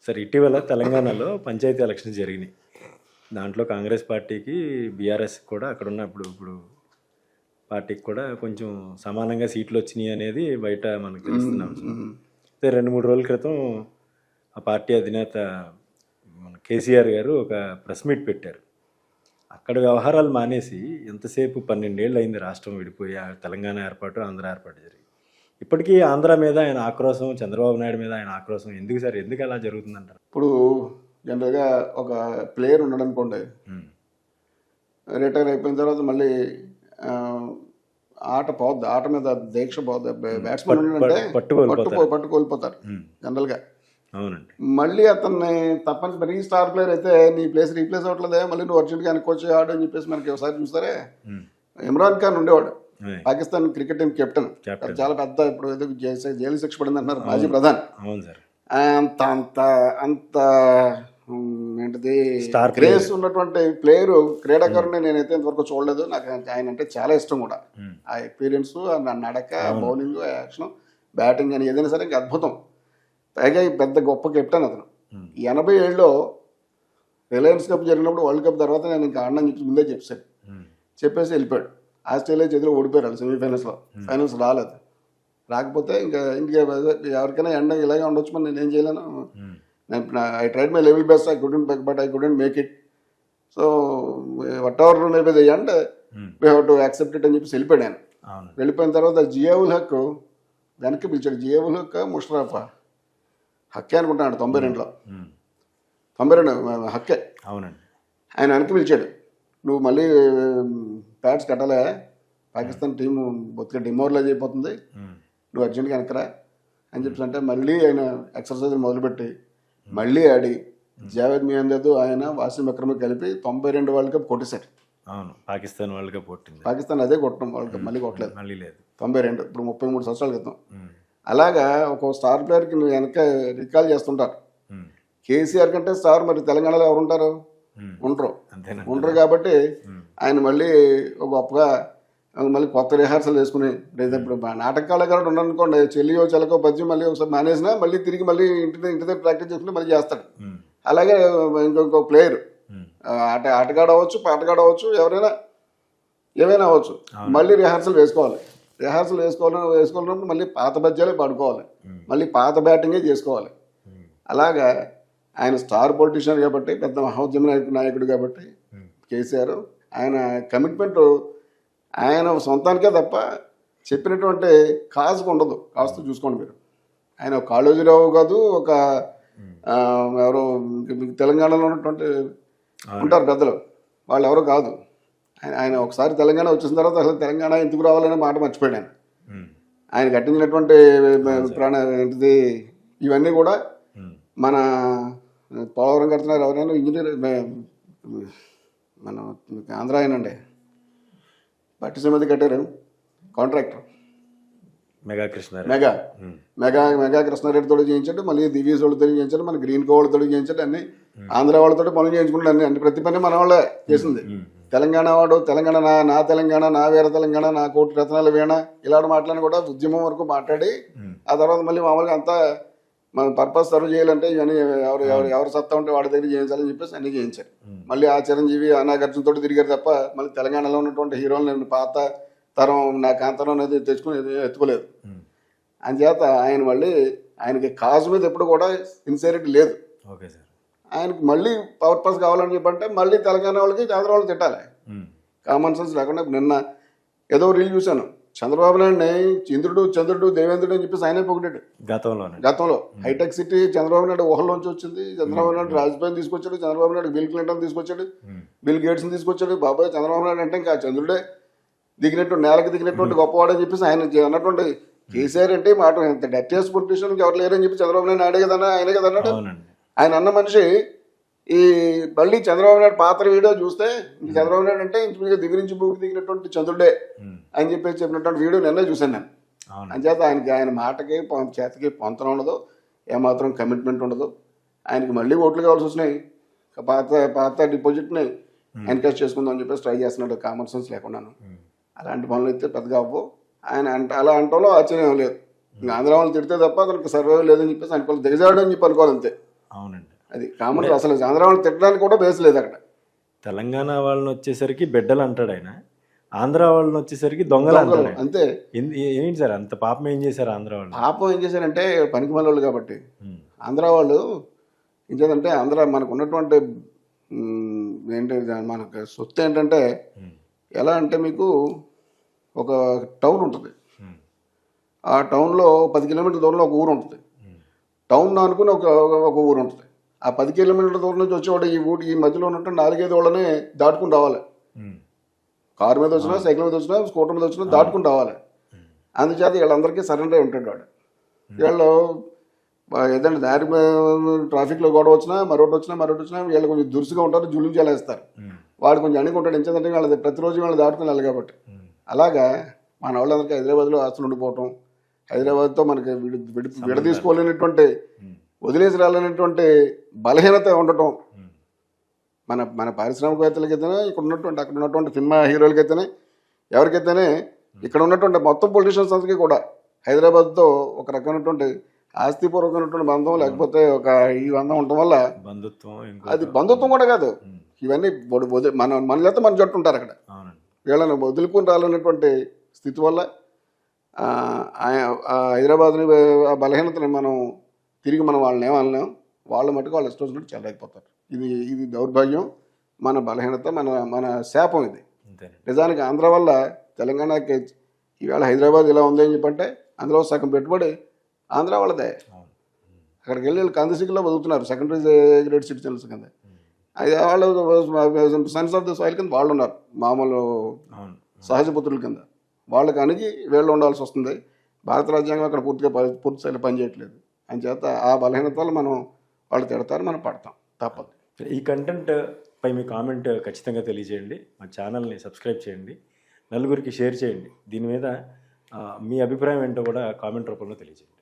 Sir ఇటీవల తెలంగాణలో panchayat elections జరిగినాయి. దాంట్లో కాంగ్రెస్ పార్టీకి, బీఆర్ఎస్ కూడా అక్కడున్న ఇప్పుడు పార్టీకి కూడా కొంచెం సమానంగా సీట్లు వచ్చినాయి అనేది బయట మనకు తెలుస్తున్నాం. అయితే 2-3 రోజుల క్రితం ఆ పార్టీ అధినేత మన కేసీఆర్ గారు ఒక ప్రెస్ మీట్ పెట్టారు. అక్కడ వ్యవహారాలు మానేసి ఎంతసేపు 12 ఏళ్ళు అయింది రాష్ట్రం విడిపోయి, తెలంగాణ ఏర్పాటు, ఆంధ్ర ఏర్పాటు జరిగి. ఇప్పటికీ ఆంధ్ర మీద ఆయన ఆక్రోశం, చంద్రబాబు నాయుడు మీద ఆయన ఆక్రోశం ఎందుకు సార్? ఎందుకు అలా జరుగుతుందంటారు? ఇప్పుడు జనరల్గా ఒక ప్లేయర్ ఉన్నాడు అనుకోండి, రిటైర్ అయిపోయిన తర్వాత మళ్ళీ ఆట పోద్ది, ఆట మీద దీక్ష పోద్ది. బ్యాట్స్మెన్ ఉన్నాడంటే పట్టు కోల్పోతారు జనరల్గా. అవునండి. మళ్ళీ అతన్ని తప్పనిసరి స్టార్ ప్లేయర్ అయితే నీ ప్లేస్ రీప్లేస్ అవ్వట్లేదే, మళ్ళీ నువ్వు అర్జెంట్గా వెనక్కి ఆడు అని చెప్పేసి మనకి ఒకసారి చూస్తారే. ఇమ్రాన్ ఖాన్ ఉండేవాడు, పాకిస్తాన్ క్రికెట్ టీం కెప్టెన్, చాలా పెద్ద, ఇప్పుడు ఏదో జైలు శిక్ష పడింది అంటున్నారు, మాజీ ప్రధాని. అంత అంత అంత ఏంటిది గ్రేస్ ఉన్నటువంటి ప్లేయరు, క్రీడాకారుని నేనైతే ఇంతవరకు చూడలేదు. నాకు ఆయన అంటే చాలా ఇష్టం కూడా. ఆ ఎక్స్పీరియన్స్, నడక, బౌలింగ్, యాక్షన్, బ్యాటింగ్ అని ఏదైనా సరే ఇంకా అద్భుతం. పైగా పెద్ద గొప్ప కెప్టెన్ అతను. 87లో రిలయన్స్ కప్ జరిగినప్పుడు, వరల్డ్ కప్ తర్వాత నేను ఇంకా ఆడనని చెప్పి ముందే చెప్పేసి వెళ్ళిపోయాడు. ఆస్ట్రేలియా చేతిలో ఓడిపోయారు వాళ్ళు సెమీఫైనల్స్లో. ఫైనల్స్ రాలేదు. రాకపోతే ఇంకా ఎవరికైనా ఎండ ఇలాగే ఉండొచ్చు, మరి నేనేం చేయలేను. I tried my level best, but I couldn't make it. So what ever maybe the end, we have to accept it అని చెప్పేసి వెళ్ళిపోయాడు ఆయన. వెళ్ళిపోయిన తర్వాత జియా-ఉల్ హక్ వెనక్కి పిలిచాడు. జియా-ఉల్ హక్ ముషర్రఫ్ హక్కే అనుకుంటున్నాడు 92లో. 92 హక్కే. అవునండి. ఆయన వెనక్కి పిలిచాడు, నువ్వు మళ్ళీ ప్యాడ్స్ కట్టాలే, పాకిస్తాన్ టీము బొత్తిగా డిమోరలైజ్ అయిపోతుంది, నువ్వు అర్జెంట్గా వెనకరా అని చెప్పేసి అంటే మళ్ళీ ఆయన ఎక్సర్సైజ్ మొదలుపెట్టి మళ్ళీ ఆడి జావేద్ మియాందద్, ఆయన వాసిం అక్రమ్ కలిపి 92 వరల్డ్ కప్ కొట్టేశారు. అవును, పాకిస్తాన్ వరల్డ్ కప్ కొట్టింది. పాకిస్తాన్ అదే కొట్టడం వరల్డ్ కప్, మళ్ళీ కొట్టలేదు. మళ్ళీ లేదు. 92, ఇప్పుడు 33 సంవత్సరాల క్రితం. అలాగా ఒక స్టార్ ప్లేయర్కి నువ్వు వెనక రికాల్ చేస్తుంటారు. కేసీఆర్ కంటే స్టార్ మరి తెలంగాణలో ఎవరు ఉంటారు? ఉండరు. కాబట్టి ఆయన మళ్ళీ ఒక గొప్పగా మళ్ళీ కొత్త రిహార్సల్ వేసుకుని, ఇప్పుడు నాటక కళాకారుడు ఉన్నారనుకోండి, చెల్లియో చెలకో పద్యం మళ్ళీ ఒకసారి మానేసినా మళ్ళీ తిరిగి మళ్ళీ ఇంటి దగ్గర ప్రాక్టీస్ చేసుకుని మళ్ళీ చేస్తాడు. అలాగే ఇంకొక ప్లేయర్, ఆటగాడు అవ్వచ్చు, పాటగాడు అవ్వచ్చు, ఎవరైనా ఏమైనా అవ్వచ్చు, మళ్ళీ రిహార్సల్ వేసుకోవాలన్నప్పుడు మళ్ళీ పాత పద్యాలే పాడుకోవాలి, మళ్ళీ పాత బ్యాటింగే చేసుకోవాలి. అలాగా ఆయన స్టార్ పొలిటీషియన్ కాబట్టి, పెద్ద మహోద్యమ నాయకుడు కాబట్టి కేసీఆర్, ఆయన కమిట్మెంట్ ఆయన సొంతానికే తప్ప చెప్పినటువంటి కాజుకు ఉండదు. కాస్త చూసుకోండి మీరు. ఆయన ఒక కాళోజీరావు కాదు, ఒక ఎవరో తెలంగాణలో ఉన్నటువంటి ఉంటారు పెద్దలు, వాళ్ళు ఎవరో కాదు. ఆయన ఒకసారి తెలంగాణ వచ్చిన తర్వాత అసలు తెలంగాణ ఎందుకు రావాలనే మాట మర్చిపోయాడు ఆయన. ఆయన కట్టించినటువంటి ప్రాణ ఏంటిది ఇవన్నీ కూడా మన పోలవరం కడుతున్నారు ఎవరైనా ఇంజనీర్, మన ఆంధ్ర ఆయనండి, పట్టిసీమది కట్టారు కాంట్రాక్టర్ మెగా కృష్ణారెడ్డితో చేయించాడు, మళ్ళీ దివ్యస్ వాళ్ళతో చేయించాడు, మన గ్రీన్ కో వాళ్ళతో చేయించాడు, అన్ని ఆంధ్ర వాళ్ళతో పనులు చేయించుకుంటాడు. అన్ని ప్రతి పని మన వాళ్ళే చేసింది. తెలంగాణ వాడు, తెలంగాణ నా తెలంగాణ, నా వీర తెలంగాణ, నా కోటి రత్నాల వీణ, ఇలాంటి మాటలను కూడా ఉద్యమం వరకు మాట్లాడి, ఆ తర్వాత మళ్ళీ మామూలుగా అంతా మన పర్పస్ సర్వ్ చేయాలంటే ఇవన్నీ ఎవరు సత్తా ఉంటే వాడి దగ్గర చేయించాలని చెప్పేసి అన్ని చేయించారు. మళ్ళీ ఆ చిరంజీవి, నాగార్జున తోటి తిరిగారు తప్ప మళ్ళీ తెలంగాణలో ఉన్నటువంటి హీరోలు నేను పాత తరం నా కాంతరం అనేది తెచ్చుకుని ఎత్తుకోలేదు. అందుచేత ఆయన మళ్ళీ ఆయనకి కాజు మీద ఎప్పుడు కూడా సిన్సియరిటీ లేదు. ఆయనకి మళ్ళీ పర్పస్ కావాలని చెప్పంటే మళ్ళీ తెలంగాణ వాళ్ళకి ఆంధ్ర వాళ్ళకి తిట్టాలి. కామన్ సెన్స్ లేకుండా నిన్న ఏదో రీల్ చూశాను, చంద్రబాబు నాయుడిని చంద్రుడు దేవేంద్రుడు అని చెప్పేసి ఆయనే పొగిడాడు. గతంలో హైటెక్ సిటీ చంద్రబాబు నాయుడు ఊహల్లోంచి వచ్చింది. చంద్రబాబు నాయుడు రాజ్భవన్ తీసుకొచ్చాడు, చంద్రబాబు నాయుడు బిల్ క్లింటన్ తీసుకొచ్చాడు, బిల్ గేట్స్ని తీసుకొచ్చాడు. బాబాయ్ చంద్రబాబు నాయుడు అంటే ఇంకా చంద్రుడే నేలకు దిగినటువంటి గొప్పవాడని చెప్పేసి ఆయన అన్నటువంటి కేసీఆర్ అంటే మాట డెప్యూటీ పొలిటీషియన్ ఎవరు లేరని చెప్పి చంద్రబాబు నాయుడు ఆయనే కదా అన్నాడు. ఆయన అన్న మనిషి ఈ మళ్ళీ చంద్రబాబు నాయుడు పాత్ర వీడియో చూస్తే చంద్రబాబు నాయుడు అంటే ఇంచుమించుగా దిగురించి భూమికి దిగినటువంటి చంద్రుడే అని చెప్పేసి చెప్పినటువంటి వీడియో నిన్నే చూశాను నేను. అంచేత ఆయన మాటకి చేతికి పొంతన ఉండదు, ఏమాత్రం కమిట్మెంట్ ఉండదు. ఆయనకి మళ్ళీ ఓట్లు కావాల్సి వచ్చినాయి, పాత డిపాజిట్ని ఎన్కరేజ్ చేసుకుందాం అని చెప్పేసి ట్రై చేస్తున్నాడు, కామన్ సెన్స్ లేకున్నాను. అలాంటి పనులు అయితే పెద్దగా అవ్వవు. ఆయన అలా అంటంలో ఆశ్చర్యం లేదు. ఇంకా ఆంధ్ర వాళ్ళు తిడితే తప్ప అతనికి సర్వైవ్ లేదని చెప్పేసి అనుకోవాలి, దిగజాడని చెప్పి అనుకోవాలి అంతే. అవునండి. అది కామన్. అసలు ఆంధ్ర వాళ్ళని తిట్టడానికి కూడా బేస్ లేదు అక్కడ. తెలంగాణ వాళ్ళని వచ్చేసరికి బిడ్డలు అంటాడు ఆయన, ఆంధ్ర వాళ్ళని వచ్చేసరికి దొంగలు అంటాడు ఆయన. అంతే. ఏంటి సార్ అంత పాపం ఏం చేశారు ఆంధ్ర వాళ్ళు? పాపం ఏం చేశారంటే పనికి వాళ్ళు కాబట్టి. ఉమ్, ఆంధ్ర వాళ్ళు ఏం చేద్దంటే ఆంధ్ర మనకు ఉన్నటువంటి ఏంటి మనకు సొత్తు ఏంటంటే ఉమ్, ఎలా అంటే మీకు ఒక టౌన్ ఉంటుంది. ఉమ్, ఆ టౌన్లో 10 కిలోమీటర్ల దూరంలో ఒక ఊరు ఉంటుంది. ఉమ్, టౌన్ అనుకుని ఒక ఊరు ఉంటుంది. ఆ 10 కిలోమీటర్ల దూరం నుంచి వచ్చేవాడు ఈ మధ్యలో ఉన్నట్టు 4-5 వాళ్ళని దాటుకుని రావాలి. ఉమ్, కారు మీద వచ్చినా, సైకిల్ మీద వచ్చినా, స్కూటర్ మీద వచ్చినా దాటుకుని రావాలి. అందుచేత వీళ్ళందరికీ సరెండర్ అయి ఉంటాడు వాడు. వీళ్ళు ఏదైనా దారి ట్రాఫిక్లో గొడవ వచ్చినా, మరొకటి వచ్చినా వీళ్ళు కొంచెం దురుసుగా ఉంటారు, జులుంచాలు వేస్తారు. ఉమ్, వాడు కొంచెం అణుకుంటాడు. ఎంచేదంటే వాళ్ళది ప్రతిరోజు వాళ్ళు దాటుకుని వెళ్ళాలి కాబట్టి. ఉమ్, అలాగా మన వాళ్ళందరికీ హైదరాబాద్లో ఆస్తులు ఉండిపోవటం, హైదరాబాద్తో మనకి విడదీసుకోలేనటువంటి, ఉమ్, వదిలేసి రాలేనటువంటి బలహీనత ఉండటం. ఉమ్, మన మన పారిశ్రామికవేత్తలకైతేనే, ఇక్కడ ఉన్నటువంటి అక్కడ ఉన్నటువంటి సినిమా హీరోలకైతేనే, ఎవరికైతేనే ఇక్కడ ఉన్నటువంటి మొత్తం పొలిటీషియన్స్ అందరికీ కూడా హైదరాబాద్తో ఒక రకమైనటువంటి ఆస్తిపూర్వకమైనటువంటి బంధం, లేకపోతే ఒక ఈ బంధం ఉండటం వల్ల బంధుత్వం అది బంధుత్వం కూడా కాదు. ఉమ్, ఇవన్నీ మన లేకపోతే మన జట్టు ఉంటారు అక్కడ. అవునండి. వీళ్ళని వదులుకుని రాలనేటువంటి స్థితి వల్ల హైదరాబాద్ని ఆ బలహీనతని మనం తిరిగి వాళ్ళని ఏమనలేం. వాళ్ళ మటుకు వాళ్ళు ఇష్టం వచ్చినట్టు చెల్లైపోతారు. ఇది దౌర్భాగ్యం, మన బలహీనత, మన శాపం ఇది. అంతేనండి. నిజానికి ఆంధ్ర వల్ల తెలంగాణకి ఈవేళ హైదరాబాద్ ఇలా ఉంది అని చెప్పంటే అందులో సగం పెట్టుబడి ఆంధ్ర వాళ్ళదే. అవును. అక్కడికి వెళ్ళి వీళ్ళు కందిసిగ్గులో బతుకుతున్నారు, సెకండరీ గ్రేడ్ సిటిజన్స్ కింద. అది వాళ్ళు సన్స్ ఆఫ్ ద సాయిల్ కింద వాళ్ళు ఉన్నారు, మామూలు అవును. సహజ పుత్రుల కింద. వాళ్ళకి అణిగి వీళ్ళు ఉండాల్సి వస్తుంది. భారత రాజ్యాంగం అక్కడ పూర్తి స్థాయిలో పనిచేయట్లేదు. అంచేత ఆ బలహీనత వల్ల వాళ్ళు తిడతారు, మనం పడతాం, తప్పదు. ఈ కంటెంట్ పై మీ కామెంట్ ఖచ్చితంగా తెలియజేయండి. మా ఛానల్ని సబ్స్క్రైబ్ చేయండి, నలుగురికి షేర్ చేయండి. దీని మీద మీ అభిప్రాయం ఏంటో కూడా కామెంట్ రూపంలో తెలియజేయండి.